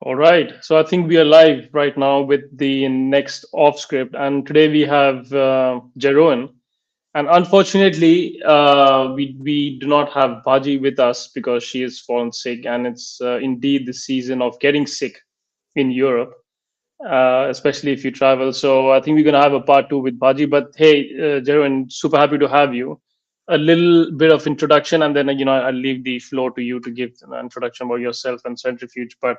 All right. So I think we are live right now with the next Offscript. And today we have Jeroen. And unfortunately, we do not have Baji with us because she has fallen sick. And it's indeed the season of getting sick in Europe, especially if you travel. So I think we're going to have a part two with Baji. But hey, Jeroen, super happy to have you. A little bit of introduction, and then I'll leave the floor to you to give an introduction about yourself and Centrifuge. But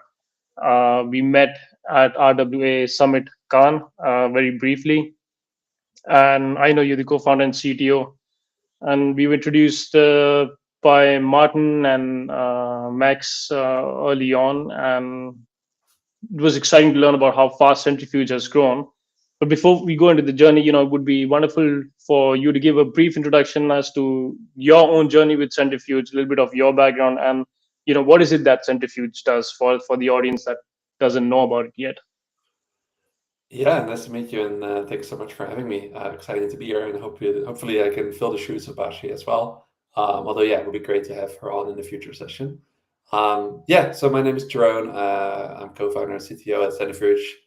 we met at RWA Summit Cannes very briefly, and I know you're the co-founder and CTO. And we were introduced by Martin and Max early on, and it was exciting to learn about how fast Centrifuge has grown. But before we go into the journey, it would be wonderful for you to give a brief introduction as to your own journey with Centrifuge, a little bit of your background, and what is it that Centrifuge does for the audience that doesn't know about it yet. Yeah, nice to meet you, and thanks so much for having me. Excited to be here, and hopefully I can fill the shoes of Bashi as well. Although, yeah, it would be great to have her on in the future session. Yeah, so my name is Jeroen. I'm co-founder and CTO at Centrifuge.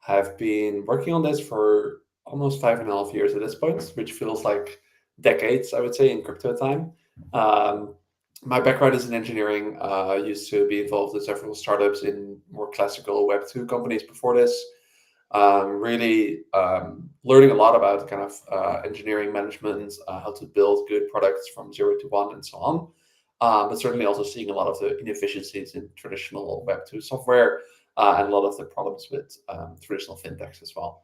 I've been working on this for almost 5.5 years at this point, which feels like decades, I would say, in crypto time. Um, my background is in engineering. I used to be involved in several startups in more classical Web2 companies before this. Really learning a lot about kind of engineering management, how to build good products from 0 to 1 and so on. But certainly also seeing a lot of the inefficiencies in traditional Web2 software and a lot of the problems with traditional fintechs as well.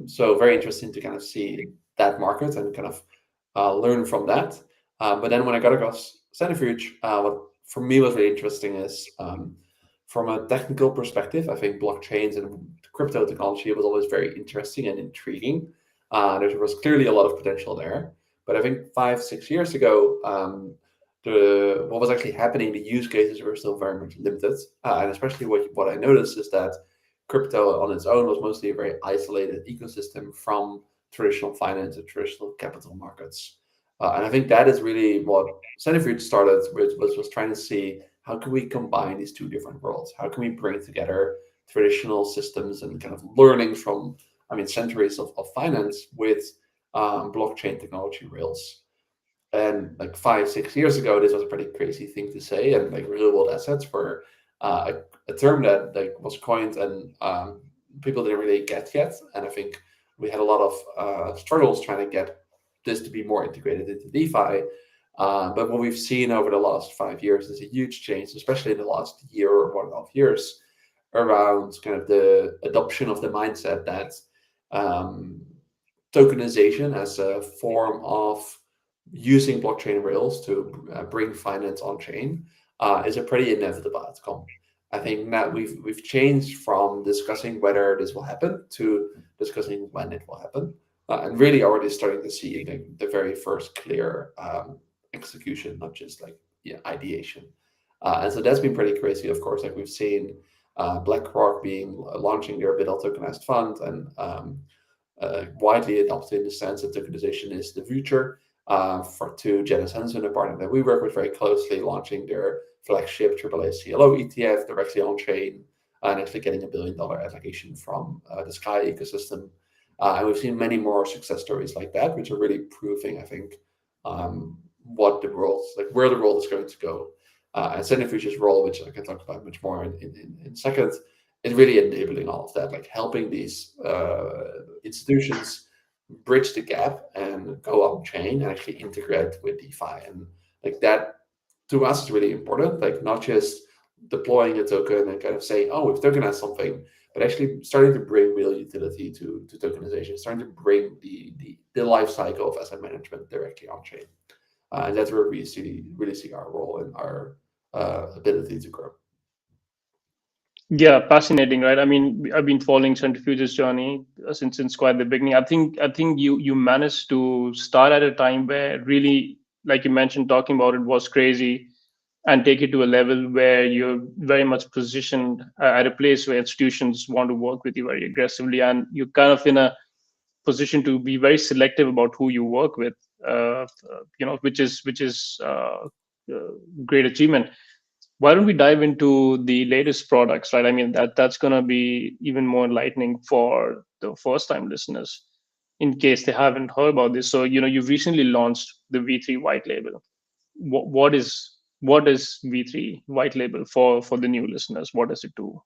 So very interesting to kind of see that market and kind of learn from that. But then when I got across Centrifuge, what for me was really interesting is from a technical perspective, I think blockchains and crypto technology was always very interesting and intriguing. There was clearly a lot of potential there. But I think 5, 6 years ago, what was actually happening, the use cases were still very much limited. And especially what I noticed is that crypto on its own was mostly a very isolated ecosystem from traditional finance and traditional capital markets. And I think that is really what Centrifuge started with, was trying to see how can we combine these two different worlds? How can we bring together traditional systems and kind of learning from, centuries of finance with blockchain technology rails? And like 5, 6 years ago, this was a pretty crazy thing to say, and like real world assets were a term that like was coined and people didn't really get yet. And I think we had a lot of struggles trying to get this to be more integrated into DeFi. But what we've seen over the last 5 years is a huge change, especially in the last year or 1.5 years, around kind of the adoption of the mindset that tokenization as a form of using blockchain rails to bring finance on chain is a pretty inevitable outcome. I think that we've changed from discussing whether this will happen to discussing when it will happen, and really already starting to see like, the very first clear execution, not just like ideation. And so that's been pretty crazy. Of course, like we've seen BlackRock launching their BitL tokenized fund and widely adopted in the sense that tokenization is the future. To Janus Henderson, a partner that we work with very closely, launching their flagship AAA CLO ETF directly on chain and actually getting $1 billion allocation from the Sky ecosystem. And we've seen many more success stories like that, which are really proving, I think, what the world, like where the world is going to go. And Centrifuge's role, which I can talk about much more in second, is really enabling all of that, like helping these institutions bridge the gap and go on chain and actually integrate with DeFi. And like that to us is really important, like not just deploying a token and kind of saying, oh, we've tokenized something, but actually starting to bring real utility to tokenization, starting to bring the life cycle of asset management directly on chain. And that's where we really see our role and our ability to grow. Yeah, fascinating, right? I mean, I've been following Centrifuge's journey since quite the beginning. I think you managed to start at a time where really, like you mentioned, talking about it was crazy, and take it to a level where you're very much positioned at a place where institutions want to work with you very aggressively, and you're kind of in a position to be very selective about who you work with, which is great achievement. why don't we dive into the latest products, right? I mean, that's going to be even more enlightening for the first time listeners in case they haven't heard about this. So, you've recently launched the V3 white label. What is V3 white label for the new listeners? What does it do?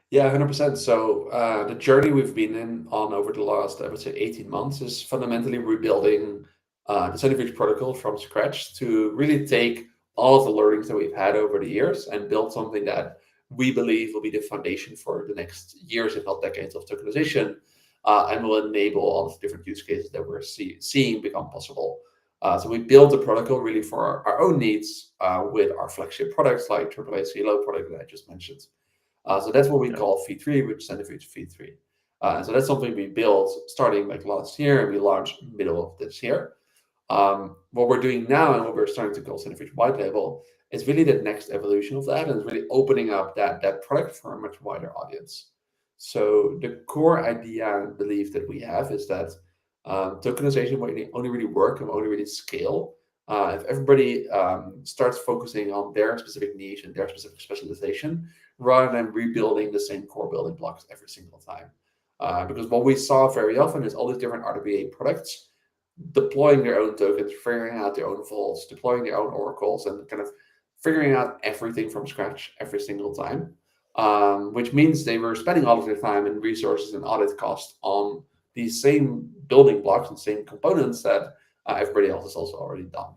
Yeah, 100%. So the journey we've been in on over the last, I would say, 18 months is fundamentally rebuilding the Centrifuge protocol from scratch to really take all of the learnings that we've had over the years and build something that we believe will be the foundation for the next years, if not decades, of tokenization, and will enable all of the different use cases that we're seeing become possible. So we built the protocol really for our own needs with our flagship products like AAA CLO product that I just mentioned. So that's what we Yeah. call V3, which is Centrifuge V3. And so that's something we built starting like last year, and we launched middle of this year. What we're doing now and what we're starting to call Centrifuge White Label is really the next evolution of that, and it's really opening up that product for a much wider audience. So the core idea and belief that we have is that tokenization will only really work and will only really scale if everybody starts focusing on their specific niche and their specific specialization rather than rebuilding the same core building blocks every single time. Because what we saw very often is all these different RWA products deploying their own tokens, figuring out their own vaults, deploying their own oracles, and kind of figuring out everything from scratch every single time. Which means they were spending all of their time and resources and audit costs on these same building blocks and same components that everybody else has also already done.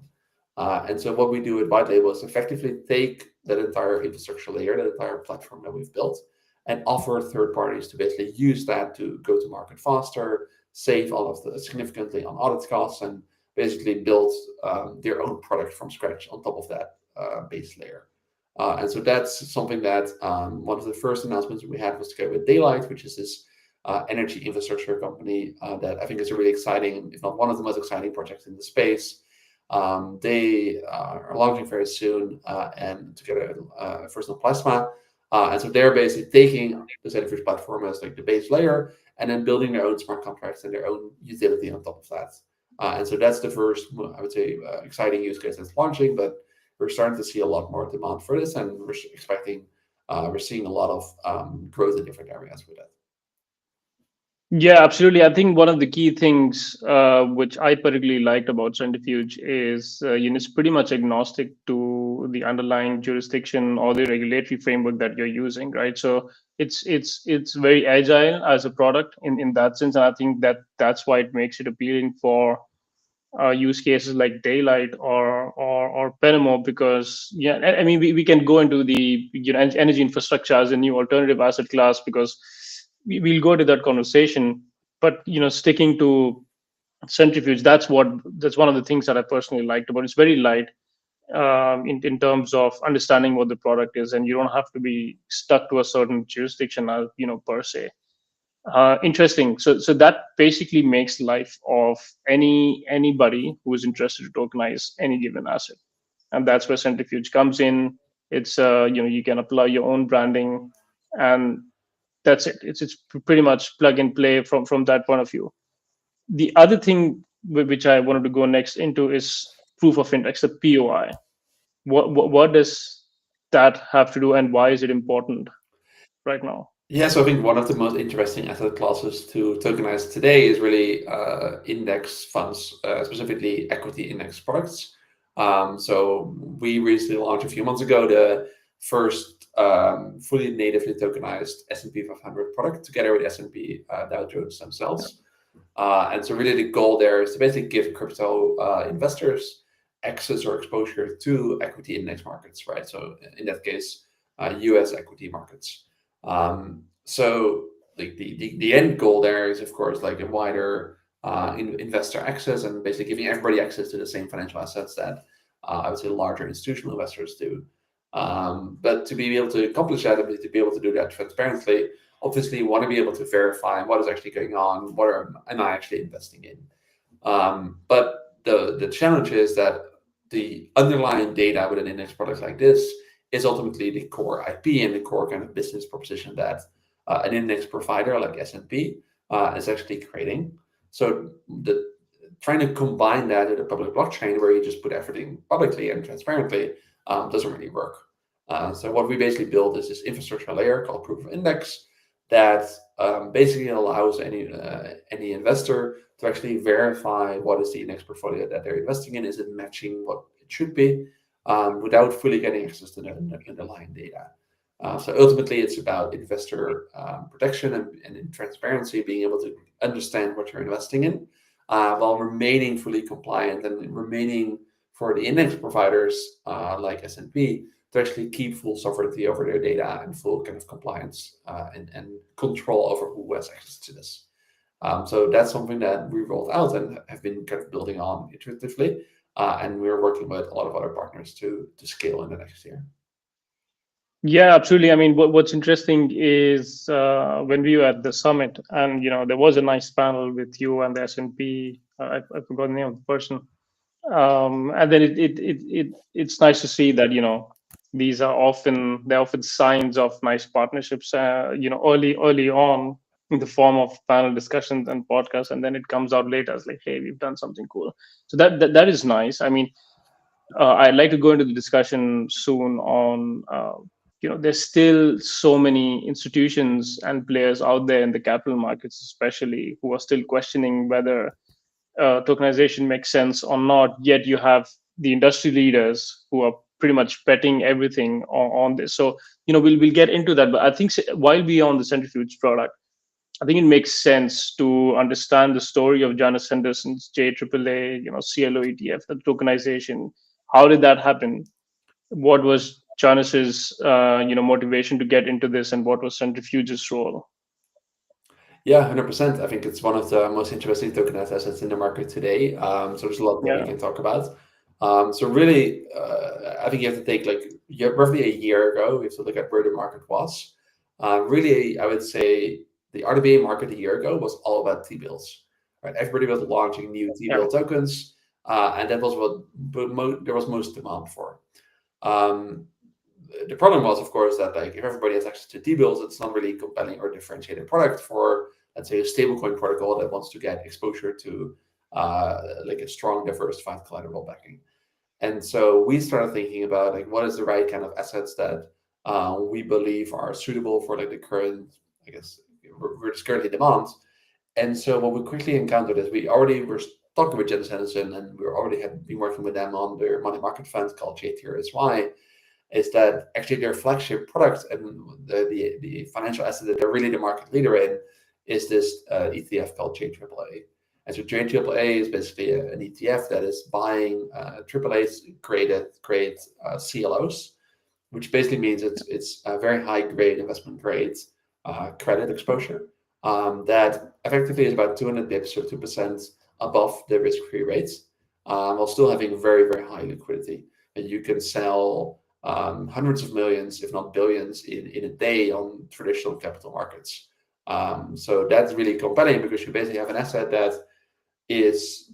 And so what we do at White Label is effectively take that entire infrastructure layer, that entire platform that we've built, and offer third parties to basically use that to go to market faster, save all of the significantly on audit costs, and basically build their own product from scratch on top of that base layer. And so that's something that one of the first announcements we had was together with Daylight, which is this energy infrastructure company that I think is a really exciting, if not one of the most exciting projects in the space. They are launching very soon and together first on Plasma. And so they're basically taking the Centrifuge platform as like the base layer and then building their own smart contracts and their own utility on top of that. And so that's the first, I would say, exciting use case that's launching, but we're starting to see a lot more demand for this, and we're seeing a lot of growth in different areas with it. Yeah, absolutely. I think one of the key things which I particularly liked about Centrifuge is it's pretty much agnostic to the underlying jurisdiction or the regulatory framework that you're using, right? So it's very agile as a product in that sense, and I think that's why it makes it appealing for use cases like Daylight or Penamo, because I mean we can go into the energy infrastructure as a new alternative asset class because we'll go to that conversation. But sticking to Centrifuge, that's one of the things that I personally liked about it. It's very light in terms of understanding what the product is, and you don't have to be stuck to a certain jurisdiction, per se. Interesting. So that basically makes life of anybody who is interested to tokenize any given asset, and that's where Centrifuge comes in. It's you can apply your own branding, and that's it. It's pretty much plug and play from that point of view. The other thing which I wanted to go next into is proof of index, the POI. What does that have to do, and why is it important right now? Yeah, so I think one of the most interesting asset classes to tokenize today is really index funds, specifically equity index products. So we recently launched a few months ago the first fully natively tokenized S&P 500 product together with S&P Dow Jones themselves. And so really the goal there is to basically give crypto investors access or exposure to equity index markets, right? So in that case, US equity markets. So like the end goal there is of course like a wider investor access and basically giving everybody access to the same financial assets that I would say larger institutional investors do. But to be able to accomplish that, to be able to do that transparently, obviously you want to be able to verify what is actually going on, am I actually investing in. But the challenge is that the underlying data with an index product like this is ultimately the core IP and the core kind of business proposition that an index provider like S&P is actually creating. So trying to combine that with a public blockchain where you just put everything publicly and transparently doesn't really work. So what we basically build is this infrastructure layer called proof of index that basically allows any investor to actually verify what is the index portfolio that they're investing in. Is it matching what it should be, without fully getting access to the underlying data? So ultimately, it's about investor protection and transparency, being able to understand what you're investing in, while remaining fully compliant and remaining for the index providers like S&P to actually keep full sovereignty over their data and full kind of compliance and control over who has access to this. So that's something that we rolled out and have been kind of building on iteratively, and we're working with a lot of other partners to scale in the next year. Yeah, absolutely. I mean, what's interesting is when we were at the summit, and there was a nice panel with you and the S&P. I forgot the name of the person. And then it's nice to see that they're often signs of nice partnerships. Early on in the form of panel discussions and podcasts, and then it comes out later as like, hey, we've done something cool. So that is nice. I mean, I'd like to go into the discussion soon on, there's still so many institutions and players out there in the capital markets, especially, who are still questioning whether tokenization makes sense or not. Yet you have the industry leaders who are pretty much betting everything on this. So, we'll get into that. But I think while we're on the Centrifuge product, I think it makes sense to understand the story of Janus Henderson's JAAA, CLO ETF, the tokenization. How did that happen? What was Janus's, motivation to get into this, and what was Centrifuge's role? Yeah, 100%. I think it's one of the most interesting tokenized assets in the market today. So there's a lot that we can talk about. So really, I think you have to take roughly a year ago, we have to look at where the market was. Really, I would say the RWA market a year ago was all about T-bills, right? Everybody was launching new T-bill tokens, and that was what there was most demand for. The problem was, of course, that if everybody has access to T-bills, it's not really compelling or differentiated product for, let's say, a stablecoin protocol that wants to get exposure to a strong, diversified collateral backing. And so we started thinking about what is the right kind of assets that we believe are suitable for the current, I guess, where it's currently demand. And so what we quickly encountered is we already were talking with Janus Henderson, and we already had been working with them on their money market fund called JTRSY, is that actually their flagship product and the financial asset that they're really the market leader in is this ETF called JAAA. And so JAAA is basically an ETF that is buying AAA's created CLOs, which basically means it's a very high grade investment grade credit exposure that effectively is about 200 bips or 2% above the risk-free rates, while still having very, very high liquidity. And you can sell hundreds of millions, if not billions, in a day on traditional capital markets. So that's really compelling because you basically have an asset that is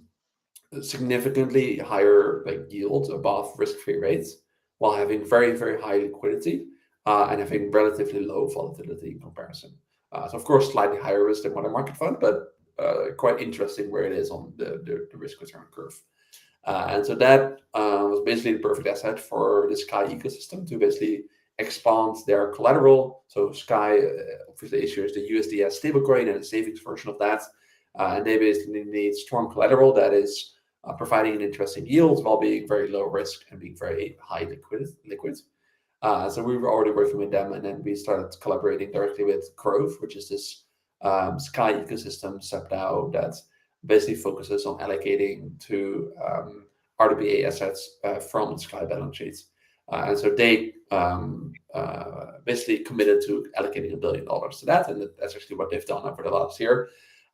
significantly higher yield above risk-free rates, while having very, very high liquidity and having relatively low volatility in comparison. So of course, slightly higher risk than money market fund, but quite interesting where it is on the risk return curve. And so that was basically the perfect asset for the Sky ecosystem to basically expand their collateral. So Sky obviously issues the USDS stablecoin and a savings version of that. And they basically need strong collateral that is providing an interesting yield while being very low risk and being very high liquid. So we were already working with them, and then we started collaborating directly with Grove, which is this Sky ecosystem sub-DAO that basically focuses on allocating to RWA assets from the Sky balance sheets. And so they basically committed to allocating $1 billion to that, and that's actually what they've done over the last year.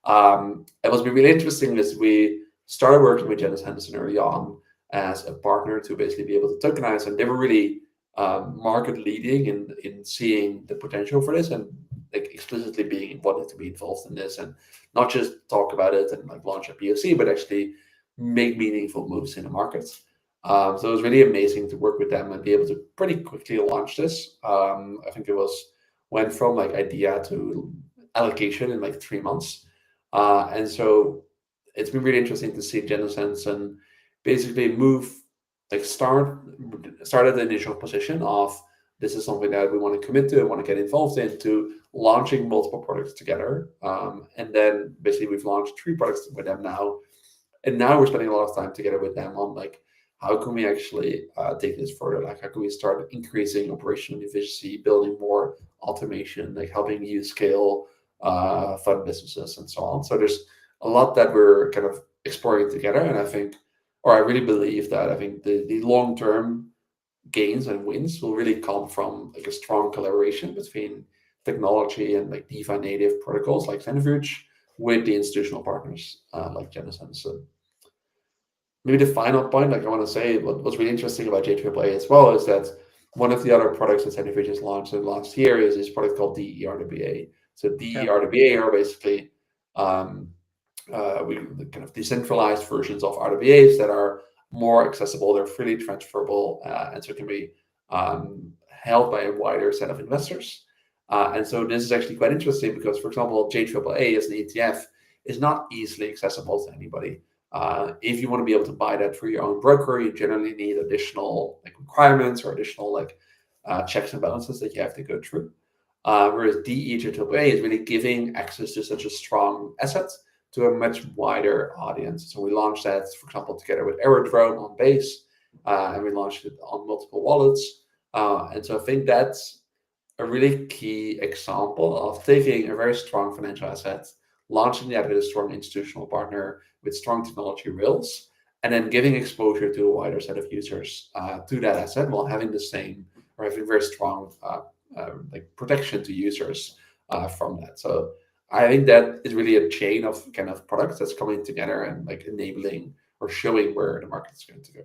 And what's been really interesting is we started working with Janus Henderson early on as a partner to basically be able to tokenize, and they were really market leading in seeing the potential for this and explicitly being wanting to be involved in this and not just talk about it and launch a POC, but actually make meaningful moves in the markets. So it was really amazing to work with them and be able to pretty quickly launch this. I think it went from idea to allocation in 3 months. And so it's been really interesting to see Janus Henderson basically move, start at the initial position of this is something that we want to commit to and want to get involved in, to launching multiple products together. And then basically we've launched 3 products with them now. And now we're spending a lot of time together with them on like, how can we actually take this further? Like, how can we start increasing operational efficiency, building more automation, like helping you scale fund businesses and so on. So there's a lot that we're kind of exploring together. And I think, or I really believe that I think the long-term gains and wins will really come from like a strong collaboration between technology and like DeFi native protocols like Centrifuge with the institutional partners like Janus Henderson. Maybe the final point, like I want to say, what's really interesting about JAAA as well is that one of the other products that Centrifuge has launched in the last year is this product called DE-RWA. So DE-RWA are basically we kind of decentralized versions of RWAs that are more accessible. They're freely transferable, and so can be held by a wider set of investors. And so this is actually quite interesting because, for example, JAAA as an ETF is not easily accessible to anybody. If you want to be able to buy that through your own broker, you generally need additional like requirements or additional like checks and balances that you have to go through. Whereas DE-JAAA is really giving access to such a strong asset to a much wider audience. So we launched that, for example, together with Aerodrome on Base, and we launched it on multiple wallets. And so I think that's a really key example of taking a very strong financial asset, launching that with a strong institutional partner with strong technology rails, and then giving exposure to a wider set of users to that asset while having the same or having very strong like protection to users from that. So I think that is really a chain of kind of products that's coming together and like enabling or showing where the market is going to go.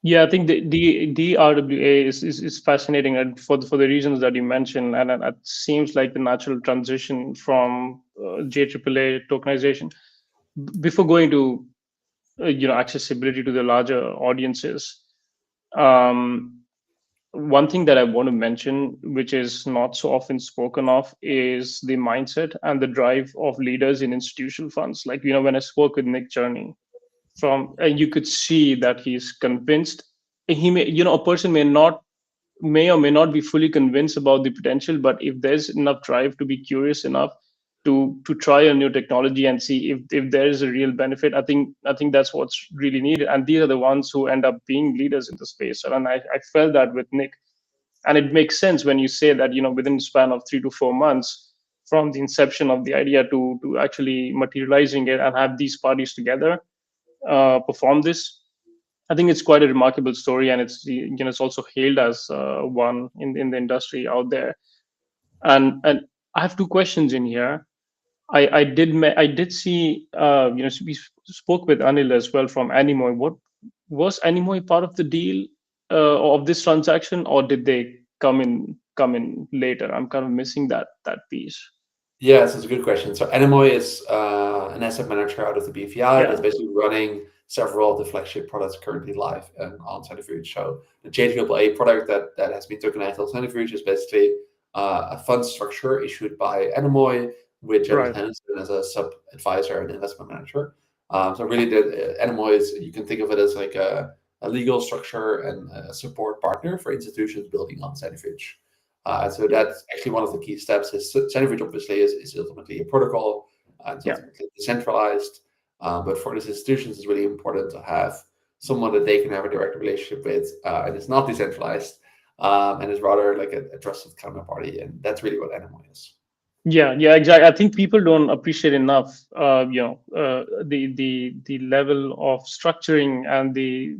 Yeah, I think the RWA is fascinating, and for the reasons that you mentioned, and it seems like the natural transition from JAAA tokenization. Before going to accessibility to the larger audiences, one thing that I want to mention, which is not so often spoken of, is the mindset and the drive of leaders in institutional funds. Like, when I spoke with Nick Journey, you could see that he's convinced. He may, a person may or may not be fully convinced about the potential, but if there's enough drive to be curious enough to try a new technology and see if there is a real benefit, I think that's what's really needed. And these are the ones who end up being leaders in the space. And I felt that with Nick. And it makes sense when you say that, within the span of 3 to 4 months from the inception of the idea to actually materializing it and have these parties together perform this. I think it's quite a remarkable story, and it's also hailed as one in the industry out there. And I have 2 questions in here. I did see we spoke with Anil as well from Animoy. What was Animoy part of the deal of this transaction, or did they come in later? I'm kind of missing that piece. Yes, it's a good question. So Animoy is an asset manager out of the BVI that's basically running several of the flagship products currently live on Centrifuge. So the JAAA product that has been tokenized on Centrifuge is basically a fund structure issued by Animoy with Janus Henderson as a sub-advisor and investment manager. So really, the Animoy is, you can think of it as like a legal structure and a support partner for institutions building on Centrifuge. So that's actually one of the key steps. Is Centrifuge obviously is ultimately a protocol and it's ultimately decentralized. But for these institutions, it's really important to have someone that they can have a direct relationship with, and it's not decentralized, and is rather like a trusted counterparty, and that's really what Animoy is. Yeah, exactly. I think people don't appreciate enough, the level of structuring and the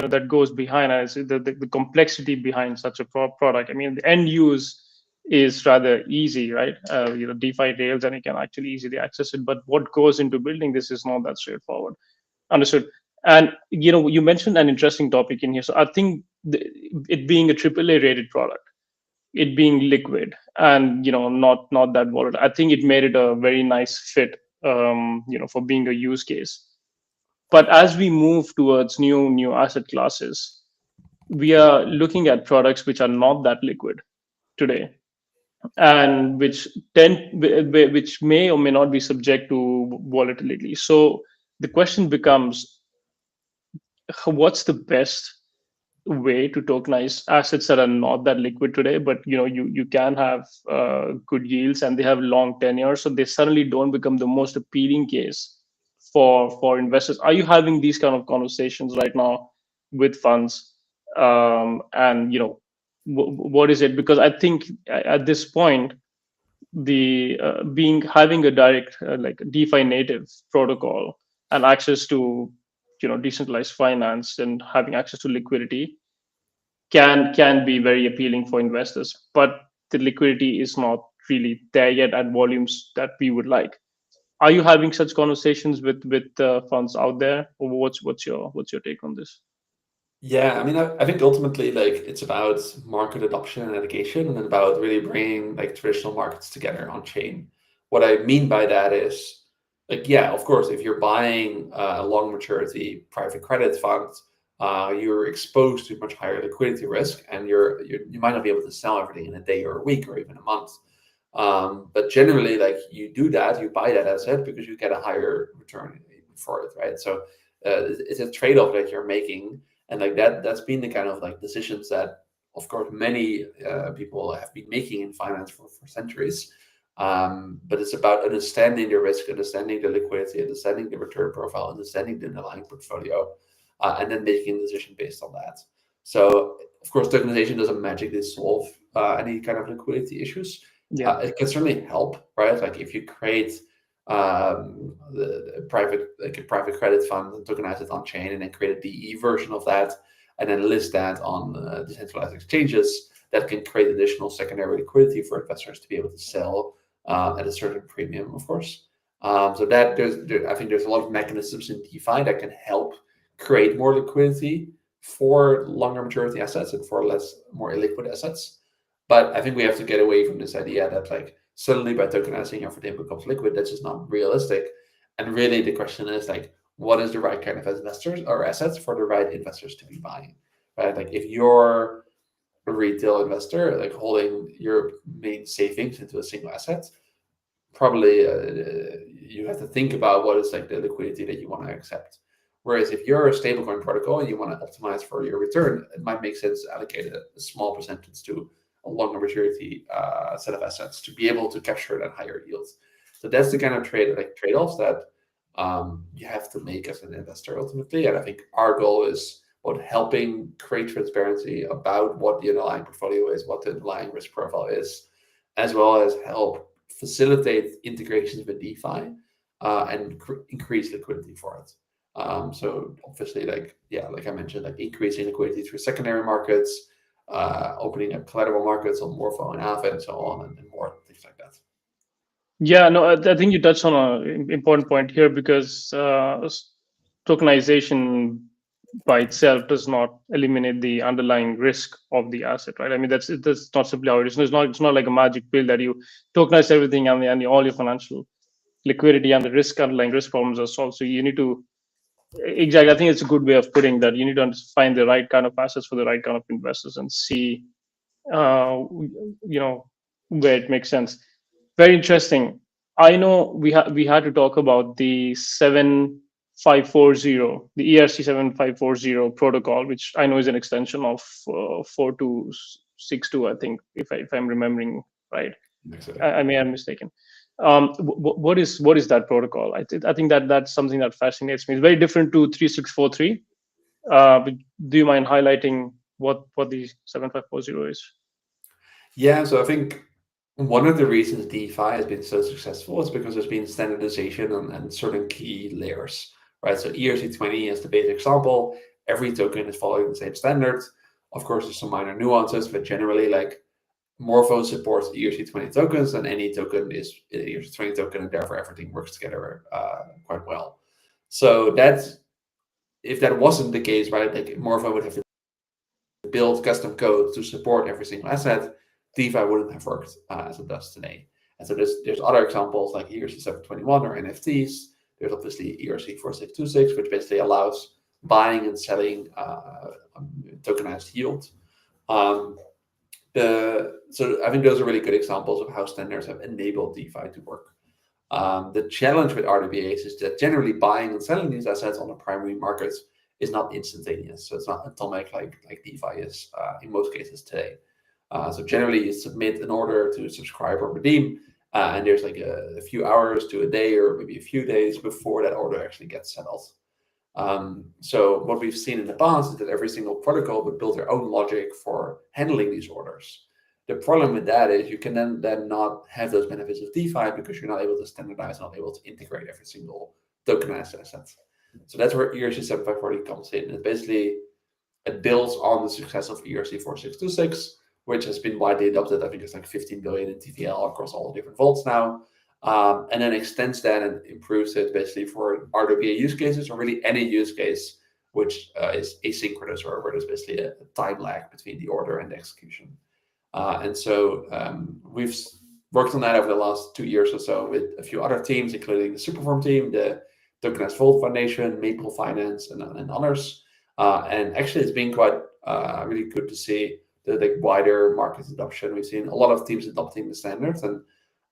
that goes behind us, the complexity behind such a product. I mean, the end use is rather easy, right? DeFi rails, and you can actually easily access it. But what goes into building this is not that straightforward. Understood. And you mentioned an interesting topic in here. So I think it being a AAA rated product, it being liquid and not that volatile, I think it made it a very nice fit for being a use case. But as we move towards new asset classes, we are looking at products which are not that liquid today, and which may or may not be subject to volatility. So the question becomes, what's the best way to tokenize assets that are not that liquid today, but you can have good yields and they have long tenure, so they suddenly don't become the most appealing case for investors. Are you having these kind of conversations right now with funds? And what is it? Because I think at this point, the having a direct like DeFi native protocol and access to decentralized finance and having access to liquidity can be very appealing for investors, but the liquidity is not really there yet at volumes that we would like. Are you having such conversations with funds out there, or what's your take on this? Yeah, I mean, I think ultimately, like, it's about market adoption and education, and then about really bringing like traditional markets together on chain. What I mean by that is, like, yeah, of course, if you're buying a long maturity private credit fund, you're exposed to much higher liquidity risk, and you might not be able to sell everything in a day or a week or even a month. But generally, like, you do that, you buy that asset because you get a higher return for it, right? So it's a trade-off that you're making, and like that's been the kind of like decisions that, of course, many people have been making in finance for centuries. But it's about understanding the risk, understanding the liquidity, understanding the return profile, understanding the underlying portfolio, and then making a decision based on that. So, of course, tokenization doesn't magically solve any kind of liquidity issues. Yeah. It can certainly help, right? Like if you create the private, like a private credit fund and tokenize it on chain, and then create a DE version of that, and then list that on decentralized exchanges, that can create additional secondary liquidity for investors to be able to sell at a certain premium, of course. So that I think there's a lot of mechanisms in DeFi that can help create more liquidity for longer maturity assets and for more illiquid assets. But I think we have to get away from this idea that like suddenly by tokenizing everything becomes liquid. That's just not realistic. And really the question is like, what is the right kind of investors or assets for the right investors to be buying, right? Like if you're a retail investor, like holding your main savings into a single asset, probably you have to think about what is like the liquidity that you want to accept. Whereas if you're a stablecoin protocol and you want to optimize for your return, it might make sense to allocate a small percentage to a longer maturity set of assets to be able to capture that higher yields. So that's the kind of trade-offs that you have to make as an investor ultimately. And I think our goal is about helping create transparency about what the underlying portfolio is, what the underlying risk profile is, as well as help facilitate integrations with DeFi and increase liquidity for it. So obviously, like I mentioned, like increasing liquidity through secondary markets, opening up collateral markets on Morpho and Alpha and so on, and more things like that. Yeah, no, I think you touched on an important point here, because tokenization by itself does not eliminate the underlying risk of the asset, right? I mean, that's not simply how it is. It's not like a magic pill that you tokenize everything and all your financial liquidity and the underlying risk problems are solved. So you need to, exactly, I think it's a good way of putting that. You need to find the right kind of assets for the right kind of investors and see, where it makes sense. Very interesting. I know we had to talk about the 7540, the ERC 7540 protocol, which I know is an extension of 4262, I think, if I'm remembering right. I may have mistaken. What is that protocol? I think that's something that fascinates me. It's very different to 3643. Do you mind highlighting what the 7540 is? Yeah, so I think one of the reasons DeFi has been so successful is because there's been standardization on certain key layers, right? So ERC20 is the basic example. Every token is following the same standard. Of course, there's some minor nuances, but generally, like, Morpho supports ERC20 tokens, and any token is an ERC20 token, and therefore everything works together quite well. So that's, if that wasn't the case, right, like Morpho would have to build custom code to support every single asset. DeFi wouldn't have worked as it does today. And so there's other examples like ERC 721 or NFTs. There's obviously ERC 4626, which basically allows buying and selling tokenized yield. So I think those are really good examples of how standards have enabled DeFi to work. The challenge with RWAs is that generally buying and selling these assets on the primary markets is not instantaneous. So it's not atomic like DeFi is in most cases today. So generally, you submit an order to subscribe or redeem, and there's like a few hours to a day or maybe a few days before that order actually gets settled. So what we've seen in the past is that every single protocol would build their own logic for handling these orders. The problem with that is you can then not have those benefits of DeFi because you're not able to standardize, not able to integrate every single tokenized asset. So that's where ERC 7540 comes in. And basically, it builds on the success of ERC 4626, which has been widely adopted. I think it's like 15 billion in TVL across all the different vaults now. And then extends that and improves it basically for RWA use cases, or really any use case which is asynchronous, or where there's basically a time lag between the order and the execution. And so we've worked on that over the last 2 years or so with a few other teams, including the Superform team, the Tokenized Vault Foundation, Maple Finance, and others. And actually, it's been quite really good to see the wider market adoption. We've seen a lot of teams adopting the standards, and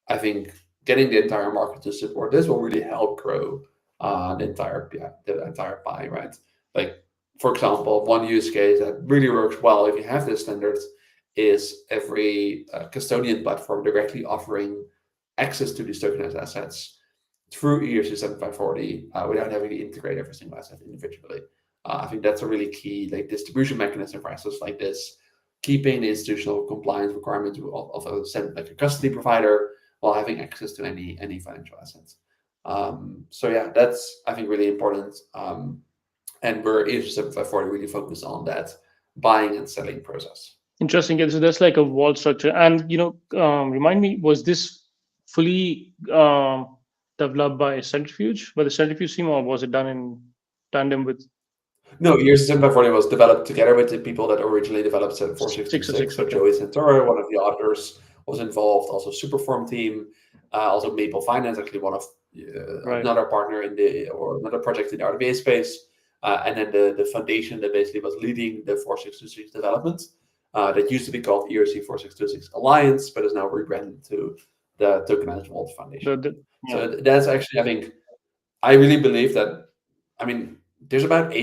I think getting the entire market to support this will really help grow the entire pie, right? Like, for example, one use case that really works well if you have this standards is every custodian platform directly offering access to these tokenized assets through ERC 7540 without having to integrate every single asset individually. I think that's a really key distribution mechanism for assets like this, keeping the institutional compliance requirements of a custody provider while having access to any financial assets. So yeah, that's I think really important. And we're ERC 7540 really focused on that buying and selling process. Interesting. So that's like a vault structure. And remind me, was this fully developed by Centrifuge, by the Centrifuge team, or was it done in tandem with? No, ERC 7540 was developed together with the people that originally developed 4626. So Joey Santoro, one of the authors, was involved. Also, Superform team, also Maple Finance, actually one of another partner or another project in the RWA space, and then the foundation that basically was leading the 4626 development. That used to be called ERC 4626 Alliance, but is now rebranded to the Tokenized Vault Foundation. So that's actually, I think, I really believe that, I mean, there's about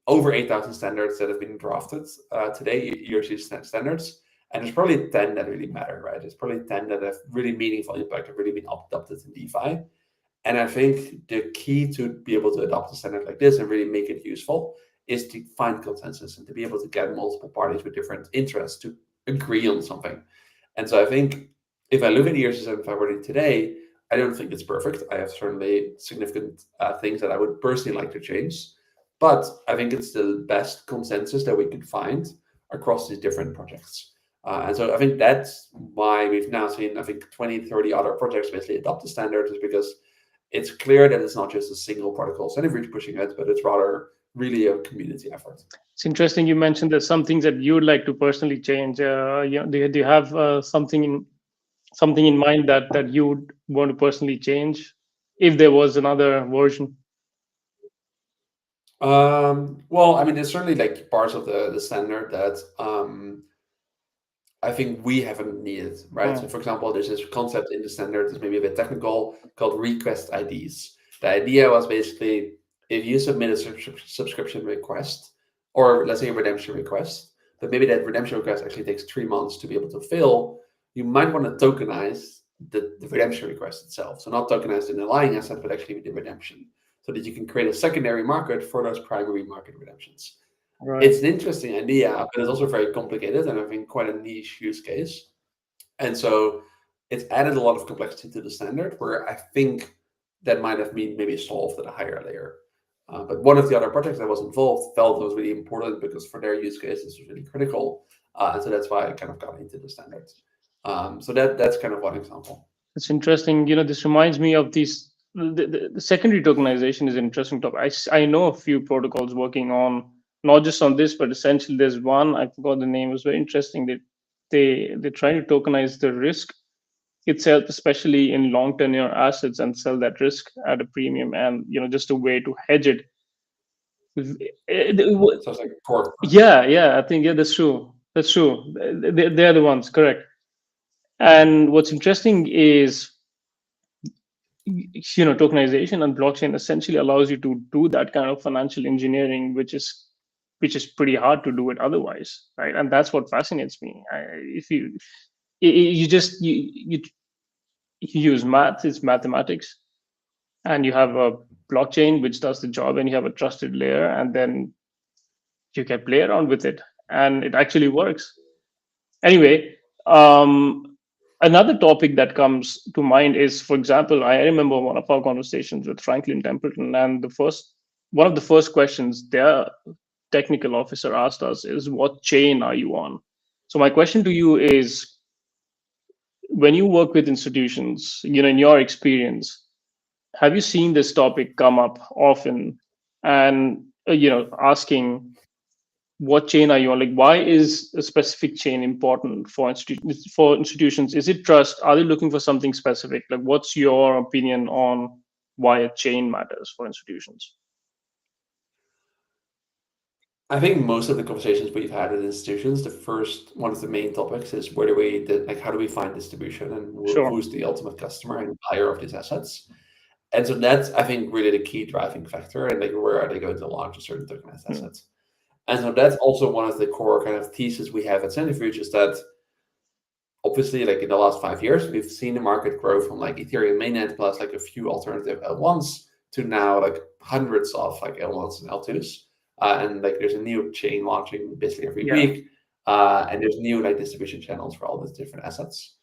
over 8,000 standards that have been drafted today, ERC standards, and there's probably 10 that really matter, right? There's probably 10 that have really meaningful impact, have really been adopted in DeFi. And I think the key to be able to adopt a standard like this and really make it useful is to find consensus and to be able to get multiple parties with different interests to agree on something. And so I think if I look at ERC 7540 today, I don't think it's perfect. I have certainly significant things that I would personally like to change, but I think it's the best consensus that we could find across these different projects. And so I think that's why we've now seen, I think, 20, 30 other projects basically adopt the standards, is because it's clear that it's not just a single protocol Centrifuge pushing it, but it's rather really a community effort. It's interesting you mentioned there's some things that you would like to personally change. Do you have something in mind that you would want to personally change if there was another version? Well, I mean, there's certainly like parts of the standard that I think we haven't needed, right? So for example, there's this concept in the standard that's maybe a bit technical called request IDs. The idea was basically, if you submit a subscription request, or let's say a redemption request, but maybe that redemption request actually takes 3 months to be able to fill, you might want to tokenize the redemption request itself. So not tokenize the underlying asset, but actually the redemption, so that you can create a secondary market for those primary market redemptions. Right. It's an interesting idea, but it's also very complicated and I think quite a niche use case. And so it's added a lot of complexity to the standard, where I think that might have been maybe solved at a higher layer. But one of the other projects that was involved felt it was really important because for their use case, this was really critical. And so that's why I kind of got into the standards. So that's kind of one example. It's interesting. This reminds me of these. The secondary tokenization is an interesting topic. I know a few protocols working on not just on this, but essentially there's one, I forgot the name, it was very interesting, that they're trying to tokenize the risk itself, especially in long tenure assets, and sell that risk at a premium, and just a way to hedge it. Sounds like pork. Yeah, I think that's true. They're the ones, correct. And what's interesting is tokenization and blockchain essentially allows you to do that kind of financial engineering, which is pretty hard to do it otherwise, right? And that's what fascinates me. If you just you use math, it's mathematics, and you have a blockchain which does the job, and you have a trusted layer, and then you can play around with it, and it actually works. Anyway, another topic that comes to mind is, for example, I remember one of our conversations with Franklin Templeton, and one of the first questions their technical officer asked us is, "What chain are you on?" So my question to you is, when you work with institutions, in your experience, have you seen this topic come up often? And asking, what chain are you on? Like, why is a specific chain important for institutions? Is it trust? Are they looking for something specific? Like, what's your opinion on why a chain matters for institutions? I think most of the conversations we've had with institutions, the first one of the main topics is how do we find distribution, and Sure. who's the ultimate customer and buyer of these assets? And so that's, I think, really the key driving factor, and like where are they going to launch a certain tokenized assets? And so that's also one of the core kind of theses we have at Centrifuge, is that obviously, like in the last 5 years, we've seen the market grow from like Ethereum mainnet plus like a few alternative L1s to now like hundreds of like L1s and L2s. And like there's a new chain launching basically every week. And there's new like distribution channels for all these different assets.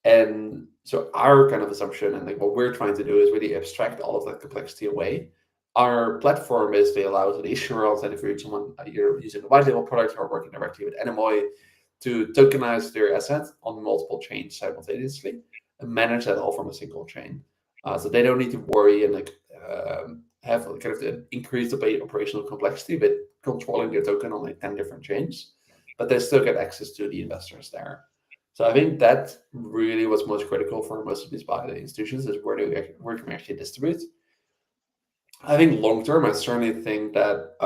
And so our kind of assumption and like what we're trying to do is really abstract all of that complexity away. Our platform basically allows an issuer on Centrifuge, someone either using a white label product or working directly with Anemoy, to tokenize their asset on multiple chains simultaneously and manage that all from a single chain. So they don't need to worry and like have kind of the increased operational complexity with controlling their token on like 10 different chains, but they still get access to the investors there. So I think that really what's most critical for most of these institutions is where can we actually distribute. I think long term, I certainly think that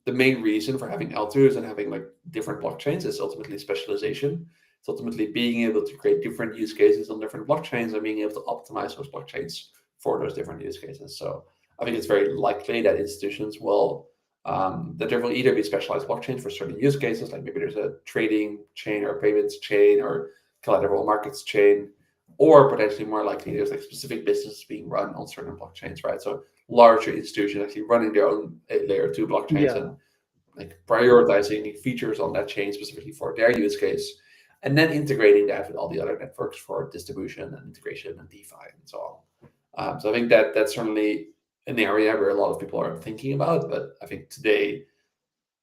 the main reason for having L2s and having like different blockchains is ultimately specialization. It's ultimately being able to create different use cases on different blockchains and being able to optimize those blockchains for those different use cases. So I think it's very likely that institutions that there will either be specialized blockchains for certain use cases, like maybe there's a trading chain or payments chain or collateral markets chain, or potentially more likely there's like specific businesses being run on certain blockchains, right? So larger institutions actually running their own layer 2 blockchains and like prioritizing features on that chain specifically for their use case, and then integrating that with all the other networks for distribution and integration and DeFi and so on. So I think that that's certainly an area where a lot of people are thinking about, but I think today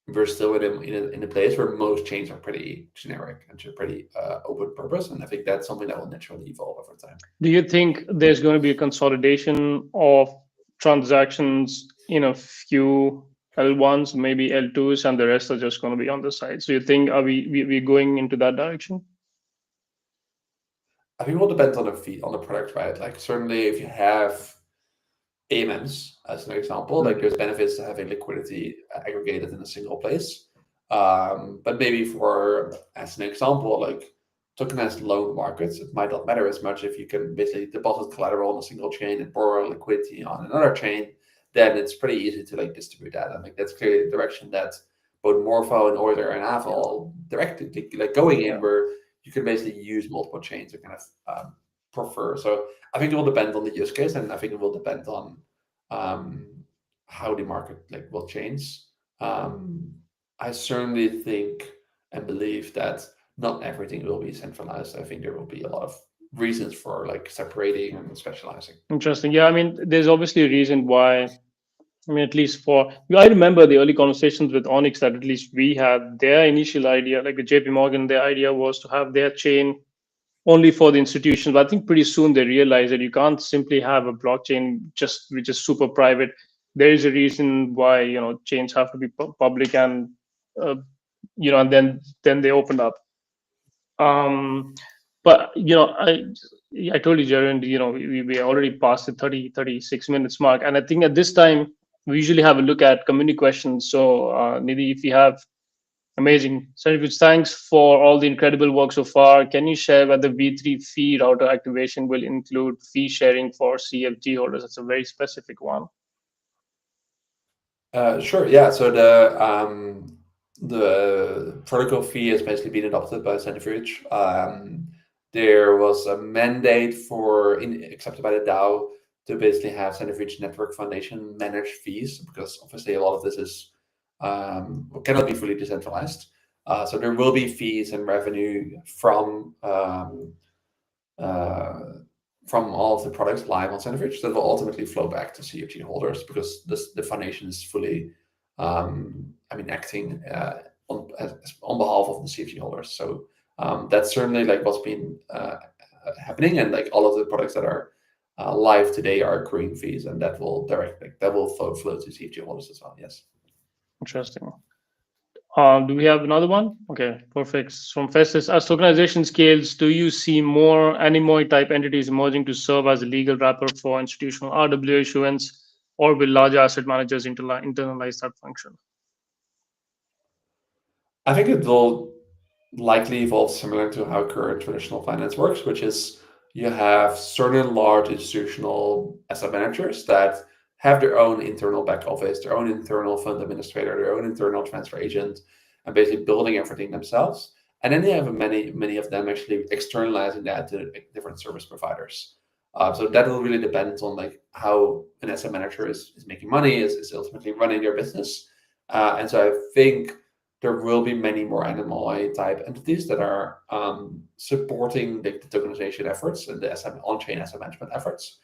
we're still in a place where most chains are pretty generic and pretty open purpose, and I think that's something that will naturally evolve over time. Do you think there's going to be a consolidation of transactions in a few L1s, maybe L2s, and the rest are just going to be on the side? So you think are we going into that direction? I think it will depend on the product, right? Like certainly if you have AMMs as an example, like there's benefits to having liquidity aggregated in a single place. But maybe as an example, like tokenized loan markets, it might not matter as much if you can basically deposit collateral on a single chain and borrow liquidity on another chain. Then it's pretty easy to like distribute that. I think that's clearly the direction that both Morpho and Euler and Aave all directed, like going in, where you can basically use multiple chains to kind of prefer. So I think it will depend on the use case, and I think it will depend on how the market like will change. I certainly think and believe that not everything will be centralized. I think there will be a lot of reasons for like separating and specializing. Interesting. Yeah, I mean, there's obviously a reason why. I mean, at least I remember the early conversations with Onyx that at least we had. Their initial idea, like with JP Morgan, their idea was to have their chain only for the institutions. But I think pretty soon they realized that you can't simply have a blockchain which is super private. There is a reason why chains have to be public, and and then they opened up. But I told you, Jeroen, we already passed the 36 minutes mark, and I think at this time we usually have a look at community questions. So Nidhi, if you have Amazing. Centrifuge, thanks for all the incredible work so far. Can you share whether V3 fee router activation will include fee sharing for CFG holders? That's a very specific one. Sure. Yeah. So the protocol fee has basically been adopted by Centrifuge. There was a mandate accepted by the DAO to basically have Centrifuge Network Foundation manage fees, because obviously a lot of this is cannot be fully decentralized. So there will be fees and revenue from all of the products live on Centrifuge that will ultimately flow back to CFG holders, because the foundation is fully, acting on behalf of the CFG holders. So that's certainly like what's been happening, and like all of the products that are live today are accruing fees, and that will flow to CFG holders as well. Yes. Interesting. Do we have another one? Okay, perfect. From Festus, as tokenization scales, do you see more Anemoy type entities emerging to serve as a legal wrapper for institutional RWA issuance, or will larger asset managers internalize that function? I think it will likely evolve similar to how current traditional finance works, which is you have certain large institutional asset managers that have their own internal back office, their own internal fund administrator, their own internal transfer agent, and basically building everything themselves. And then they have many of them actually externalizing that to different service providers. So that will really depend on like how an asset manager is making money, is ultimately running their business. And so I think there will be many more Anemoy type entities that are supporting the tokenization efforts and the on-chain asset management efforts.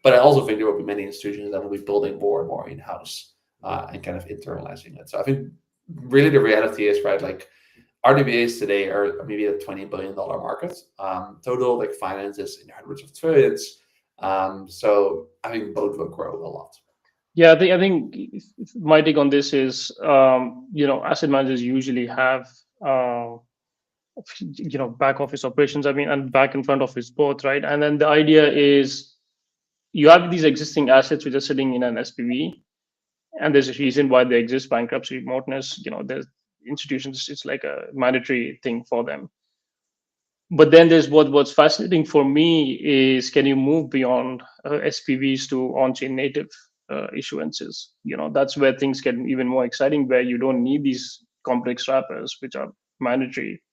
But I also think there will be many institutions that will be building more and more in-house and kind of internalizing it. So I think really the reality is, right, like RWAs today are maybe a $20 billion market. Total like finance is in hundreds of trillions. So I think both will grow a lot. Yeah, I think my take on this is, asset managers usually have, back office operations, and back and front office both, right? And then the idea is you have these existing assets which are sitting in an SPV, and there's a reason why they exist: bankruptcy, remoteness. There's institutions, it's like a mandatory thing for them. But then there's what's fascinating for me is, can you move beyond SPVs to on-chain native issuances? That's where things get even more exciting, where you don't need these complex wrappers which are mandatory.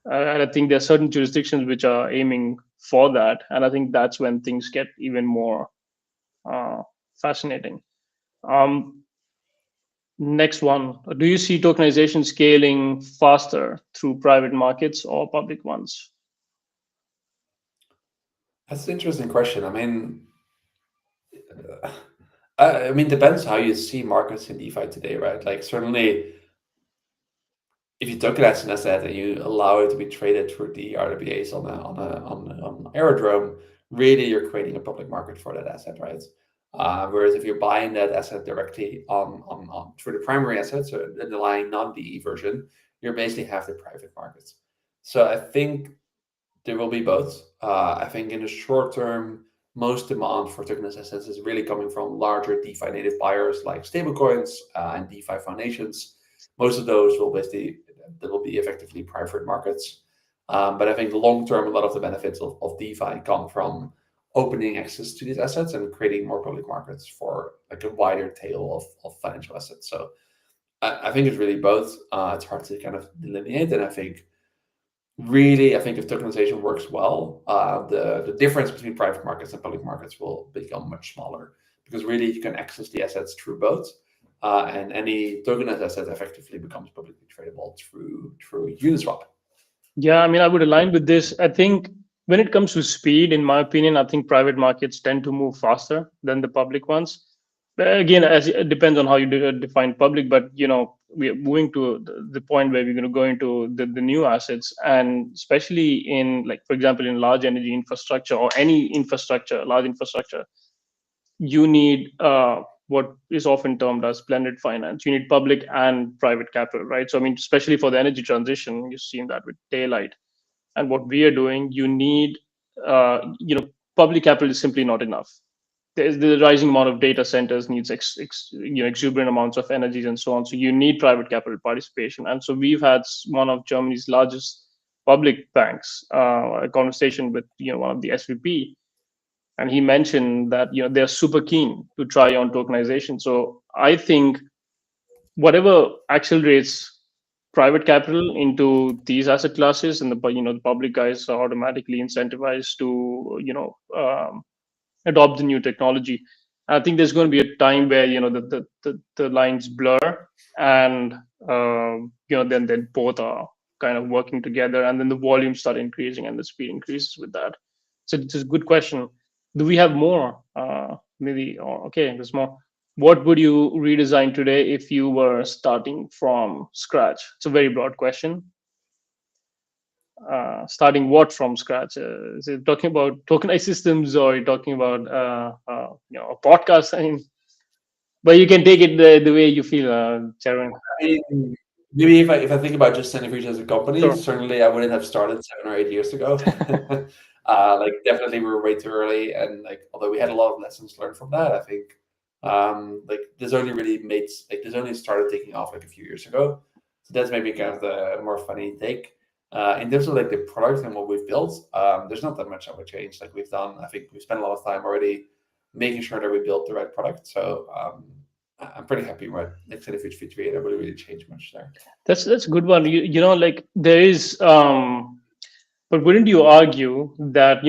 And I think there are certain jurisdictions which are aiming for that, and I think that's when things get even more fascinating. Next one, do you see tokenization scaling faster through private markets or public ones? That's an interesting question. Depends how you see markets in DeFi today, right? Like certainly, if you tokenize an asset and you allow it to be traded through the RWAs on Aerodrome, really you're creating a public market for that asset, right? Whereas if you're buying that asset directly on through the primary assets, so the underlying non-DE version, you basically have the private markets. So I think there will be both. I think in the short term, most demand for tokenized assets is really coming from larger DeFi native buyers like stablecoins and DeFi foundations. Most of those will be effectively private markets. But I think long term, a lot of the benefits of DeFi come from opening access to these assets and creating more public markets for like a wider tail of financial assets. So I think it's really both. It's hard to kind of delineate, and I think if tokenization works well, the difference between private markets and public markets will become much smaller, because really you can access the assets through both, and any tokenized asset effectively becomes publicly tradable through Uniswap. Yeah, I would align with this. I think when it comes to speed, in my opinion, I think private markets tend to move faster than the public ones. But again, as it depends on how you define public, but we are moving to the point where we're going to go into the new assets, and especially in, like, for example, in large energy infrastructure or any infrastructure, large infrastructure, you need what is often termed as blended finance. You need public and private capital, right? So especially for the energy transition, you've seen that with daylight and what we are doing. You need, public capital is simply not enough. there's the rising amount of data centers needs exuberant amounts of energies and so on. So you need private capital participation. And so we've had one of Germany's largest public banks a conversation with one of the SVP, and he mentioned that they're super keen to try on tokenization. So I think whatever accelerates private capital into these asset classes, and the public guys are automatically incentivized to adopt the new technology. I think there's going to be a time where the lines blur, and then both are kind of working together, and then the volumes start increasing and the speed increases with that. So it's a good question. Do we have more? Maybe. Okay, there's more. What would you redesign today if you were starting from scratch? It's a very broad question. Starting what from scratch? Is it talking about tokenized systems, or are you talking about a podcast? I mean, but you can take it the way you feel, Jeroen. I mean, maybe if I think about just Centrifuge as a company, Sure. certainly I wouldn't have started 7 or 8 years ago. Like definitely we were way too early, and like although we had a lot of lessons learned from that, I think like this only started taking off like a few years ago. So that's maybe kind of the more funny take. In terms of like the product and what we've built, there's not that much that would change. Like I think we've spent a lot of time already making sure that we built the right product. So I'm pretty happy with like Centrifuge V3. It really changed much there. That's a good one. Like there is but wouldn't you argue that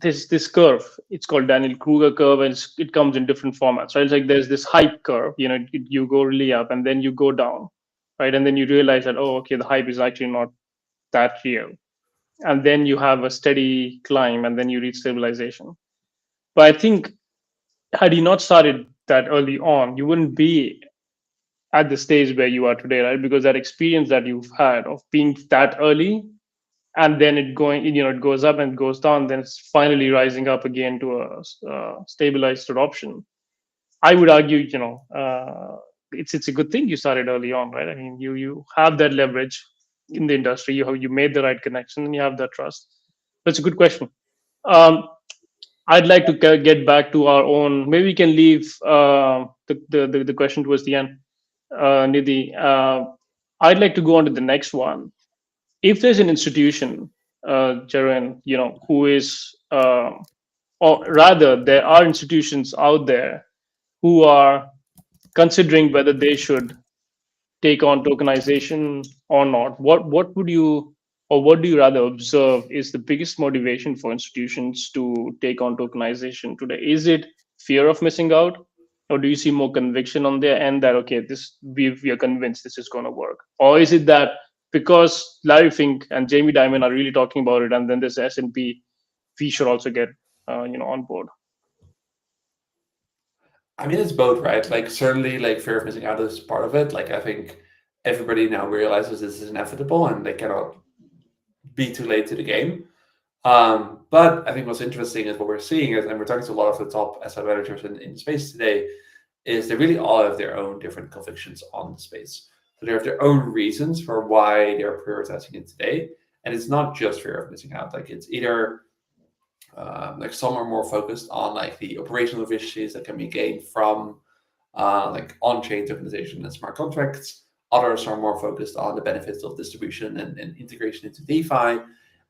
there's this curve? It's called Daniel Kruger curve, and it comes in different formats, right? It's like there's this hype curve. You go really up, and then you go down, right? And then you realize that, oh, okay, the hype is actually not that real. And then you have a steady climb, and then you reach stabilization. But I think had you not started that early on, you wouldn't be at the stage where you are today, right? Because that experience that you've had of being that early, and then it goes up and goes down, then it's finally rising up again to a stabilized adoption. I would argue, it's a good thing you started early on, right? I mean, you have that leverage in the industry. You made the right connection, and you have that trust. That's a good question. I'd like to get back to our own. Maybe we can leave the question towards the end, Nidhi. I'd like to go on to the next one. If there's an institution, Jeroen, who is, or rather, there are institutions out there who are considering whether they should take on tokenization or not. What would you, or what do you rather observe is the biggest motivation for institutions to take on tokenization today? Is it fear of missing out, or do you see more conviction on their end that okay, we are convinced this is going to work, or is it that because Larry Fink and Jamie Dimon are really talking about it, and then there's S&P, we should also get on board? I mean, it's both, right? Like certainly like fear of missing out is part of it. Like I think everybody now realizes this is inevitable and they cannot be too late to the game. But I think what's interesting is what we're seeing is, and we're talking to a lot of the top asset managers in space today, is they really all have their own different convictions on the space. So they have their own reasons for why they're prioritizing it today. And it's not just fear of missing out. Like it's either like some are more focused on like the operational efficiencies that can be gained from like on-chain tokenization and smart contracts. Others are more focused on the benefits of distribution and integration into DeFi.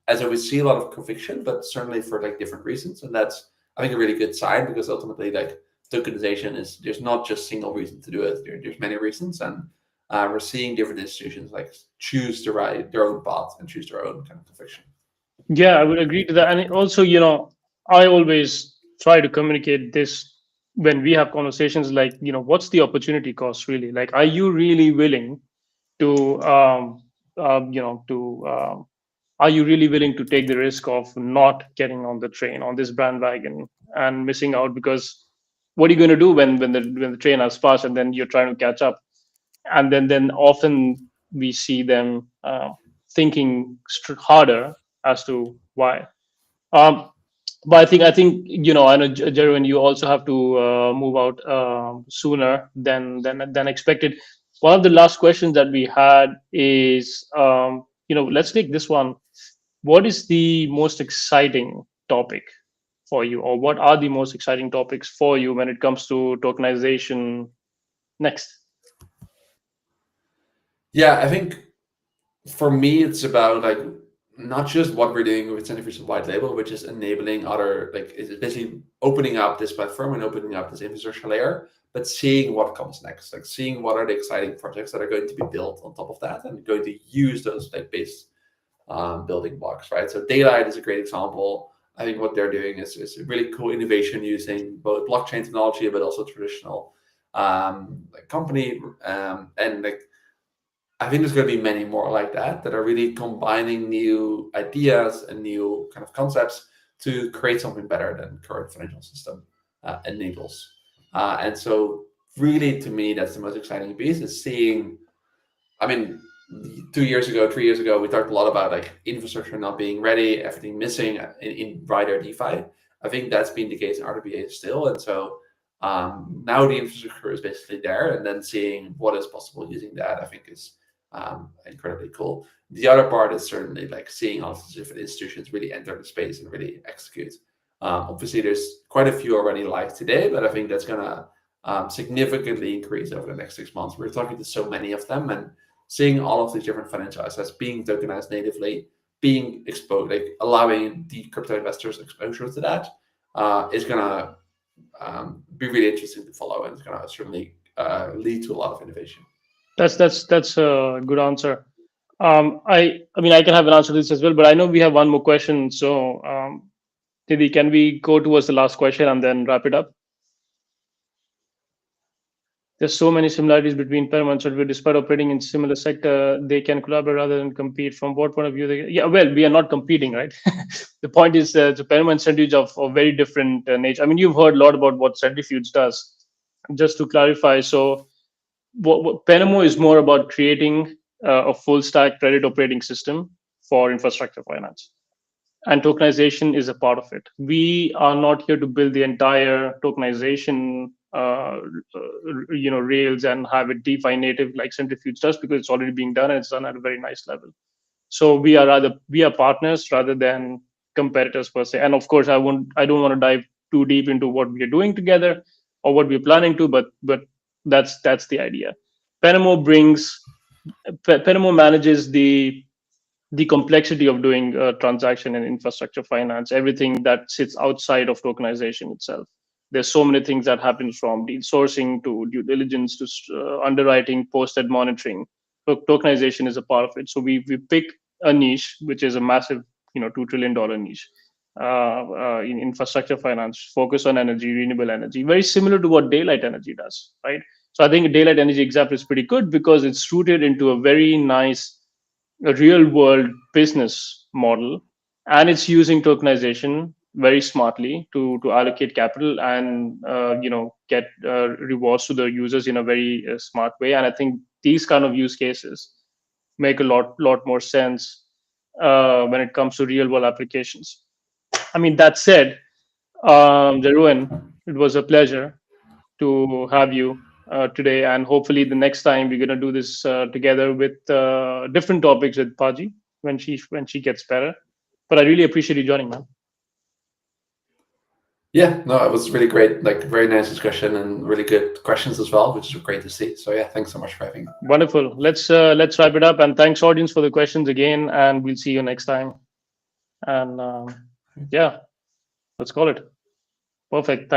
As we see a lot of conviction, but certainly for like different reasons. And that's, I think, a really good sign, because ultimately like tokenization is, there's not just single reason to do it. There's many reasons. And we're seeing different institutions like choose to ride their own path and choose their own kind of conviction. Yeah, I would agree to that. And also, I always try to communicate this when we have conversations like, what's the opportunity cost really? Like, are you really willing to, are you really willing to take the risk of not getting on the train, on this bandwagon, and missing out? Because what are you going to do when the train has passed and then you're trying to catch up? And then often we see them thinking harder as to why. But I think I know, Jeroen, you also have to move out sooner than expected. One of the last questions that we had is, let's take this one. What is the most exciting topic for you, or what are the most exciting topics for you when it comes to tokenization next? Yeah, I think for me, it's about like not just what we're doing with Centrifuge White Label, which is enabling other, like it's basically opening up this platform and opening up this infrastructure layer, but seeing what comes next, like seeing what are the exciting projects that are going to be built on top of that and going to use those like base building blocks, right? So Daylight is a great example. I think what they're doing is a really cool innovation using both blockchain technology, but also traditional like company and like I think there's going to be many more like that are really combining new ideas and new kind of concepts to create something better than current financial system enables. And so really, to me, that's the most exciting piece is seeing, I mean, 2 years ago, 3 years ago, we talked a lot about like infrastructure not being ready, everything missing in wider DeFi. I think that's been the case in RWA still. And so now the infrastructure is basically there, and then seeing what is possible using that, I think is incredibly cool. The other part is certainly like seeing all these different institutions really enter the space and really execute. Obviously, there's quite a few already live today, but I think that's going to significantly increase over the next 6 months. We're talking to so many of them and seeing all of these different financial assets being tokenized natively, being exposed, like allowing the crypto investors exposure to that is going to be really interesting to follow, and it's going to certainly lead to a lot of innovation. That's a good answer. I mean, I can have an answer to this as well, but I know we have one more question. So, Nidhi, can we go towards the last question and then wrap it up? There's so many similarities between Param and Centrifuge. Despite operating in similar sector, they can collaborate rather than compete. From what point of view? Yeah, well, we are not competing, right? The point is, the Param and Centrifuge of very different nature. I mean, you've heard a lot about what Centrifuge does. Just to clarify, so what Penamo is more about creating a full stack credit operating system for infrastructure finance, and tokenization is a part of it. We are not here to build the entire tokenization rails and have it DeFi native like Centrifuge does, because it's already being done and it's done at a very nice level. So we are partners rather than competitors per se. And of course, I don't want to dive too deep into what we are doing together or what we're planning to, but that's the idea. Penamo manages the complexity of doing a transaction in infrastructure finance, everything that sits outside of tokenization itself. There's so many things that happen, from deal sourcing to due diligence to underwriting, post-trade monitoring. Tokenization is a part of it. So we pick a niche, which is a massive, $2 trillion niche in infrastructure finance, focus on energy, renewable energy, very similar to what Daylight Energy does, right? So I think Daylight Energy example is pretty good because it's rooted into a very nice real world business model, and it's using tokenization very smartly to allocate capital and get rewards to the users in a very smart way. And I think these kind of use cases make a lot more sense when it comes to real world applications. I mean, that said, Jeroen, it was a pleasure to have you today, and hopefully the next time we're going to do this together with different topics with Paji when she gets better. But I really appreciate you joining, man. Yeah, no, it was really great, like very nice discussion and really good questions as well, which is great to see. So yeah, thanks so much for having me. Wonderful. Let's wrap it up, and thanks audience for the questions again, and we'll see you next time. And yeah, let's call it. Perfect. Thanks.